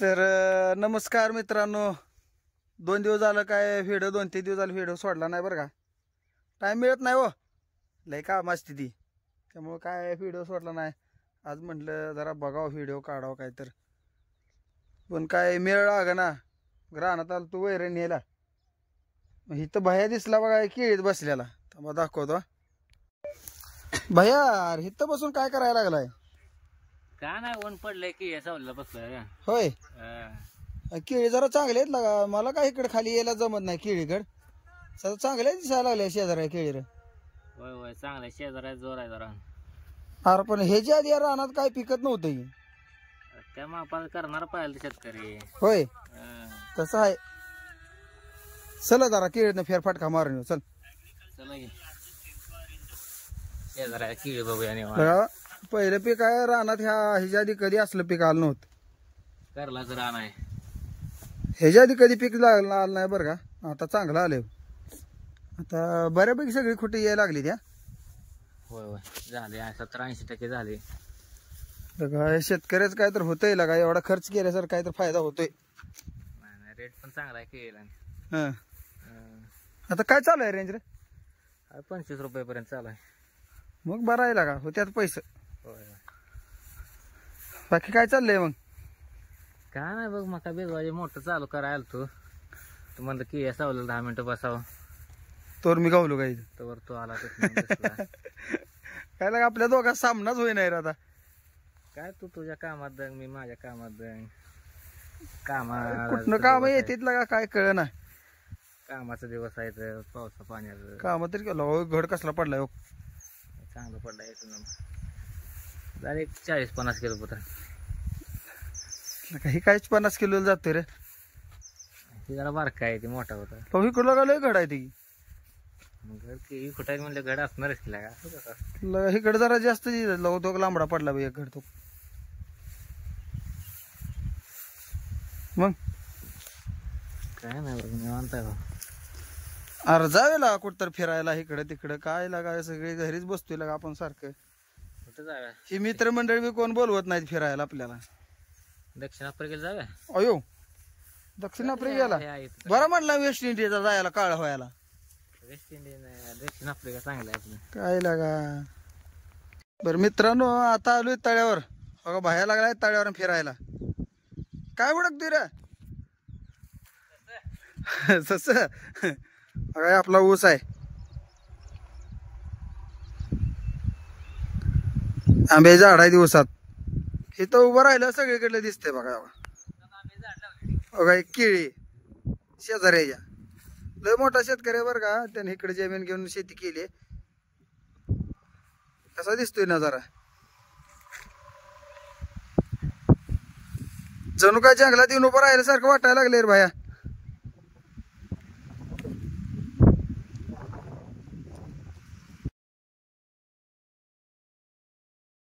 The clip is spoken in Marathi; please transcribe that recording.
तर नमस्कार मित्रांनो, 2 दिवस झालं काय व्हिडिओ 2-3 दिवस झालं व्हिडिओ सोडला नाही बरं का. टाइम मिळत नाही हो, लय काम असते ती, त्यामुळे काय व्हिडिओ सोडला नाही. आज म्हटलं जरा बघावं व्हिडिओ काढावं काय तर, पण काय मेळ लाग ना. रानात आलो तू वैरण न्यायला, मग इथं भैया दिसला बघा केळीत बसलेला. मग दाखवतो भैया. अरे इथं बसून काय करायला लागलाय? का नाही ऊन पडलंय की सावलीला बसलोय. होय, केळी जरा चांगले आहेत लागा. मला काय इकडे खाली यायला जमत नाही केळीकड. सर चांगले दिसायला लागले शेजाऱ्या केळी रे. होय होय चांगलं आहे, शेजाऱ्या जोर आहे जरा. अरे पण हे जे आधी या रानात काय पिकत नव्हतं. त्या मापाला करणार पाहिजे शेतकरी. होय तसं आहे. चला जरा केळीनं फेरफाटका मारून येऊ. चल चला की शेजाऱ्या किळी बघूया निवांत. बघा, पहिलं पीक आहे रानात. ह्याच्या आधी कधी असलं पीक आलं नव्हतं. करला जर आहे ह्याच्या आधी कधी पीक लागलं आलं नाही बरं का. आता चांगलं आलंय. आता बऱ्यापैकी सगळी खोटी यायला लागली त्या. होय होय झाले 70-80% झाले. बघा शेतकऱ्याच काय तर होतंय लागा. एवढा खर्च केल्यासारखं काय तर फायदा होतोय. नाही रेट पण चांगला आहे केळीला. हं. आता काय चालू आहे रेंज रे? 25 रुपयापर्यंत चालू आहे. मग बरं आहे लागा, होत्यात पैसे. होय बाकी काय चाललंय मग? काय नाही बघ, मका बेजवाजे मोठं चालू करायला तू म्हणलं की या सावलीला 10 मिनिटं बसावं. तोर मी गावलो काही तर तो आला तर काय लागा आपल्या दोघा सामनाच होई नाही रे आता. काय तू तुझ्या कामात दंग, मी माझ्या कामात दंग. कामा कुठनं काम येतात लागा काय कळ ना. कामाचा दिवस आहे तर पावसा पाण्याचं काम तरी केलं. घड कसला पडलाय हो. चांगलं पडलं एक झाले 40-50 किलो पुत्र. काही काहीच 50 किलो जातोय रे. ती जरा बारका आहे, ती मोठा होता. पण इकडं लगा लय घड आहे ती. मग घर की कुठे म्हणलं घड असणारच तिला का. इकडे जरा जास्त तो लांबडा पडला एक घड तो. मग काय नाही बघ निवांत आहे. अरे जावे लागा कुठं तर फिरायला इकडं तिकडं. काय लागा सगळे घरीच बसतोय लागा आपण सारखं. कुठं जाव्या? ही मित्रमंडळी बी कोण बोलवत नाहीत फिरायला आपल्याला. दक्षिण आफ्रिकेला जाव्या. अयो दक्षिण आफ्रिकेला बरं म्हटलं. वेस्ट इंडियाचा जायला काळ व्हायला. वेस्ट इंडिया दक्षिण आफ्रिका चांगलं आहे आपलं. काय लागा. बरं मित्रांनो, आता आलोय तळ्यावर. बघा बाहेर लागलाय तळ्यावर फिरायला. काय ओळखतोय रे? सस बघा आपला ऊस आहे. आंब्याची झाड आहे दिवसात. इथं उभं राहिलं सगळीकडे दिसतंय बघा. बघा एक केळी शेजाऱ्याच्या. लय मोठा शेतकरी आहे बरं का. त्याने इकडे जमीन घेऊन शेती केली. कसा दिसतोय नजारा. जणू काय जंगलात येऊन उभं राहिल्यासारखं वाटायला लागले रे भाया.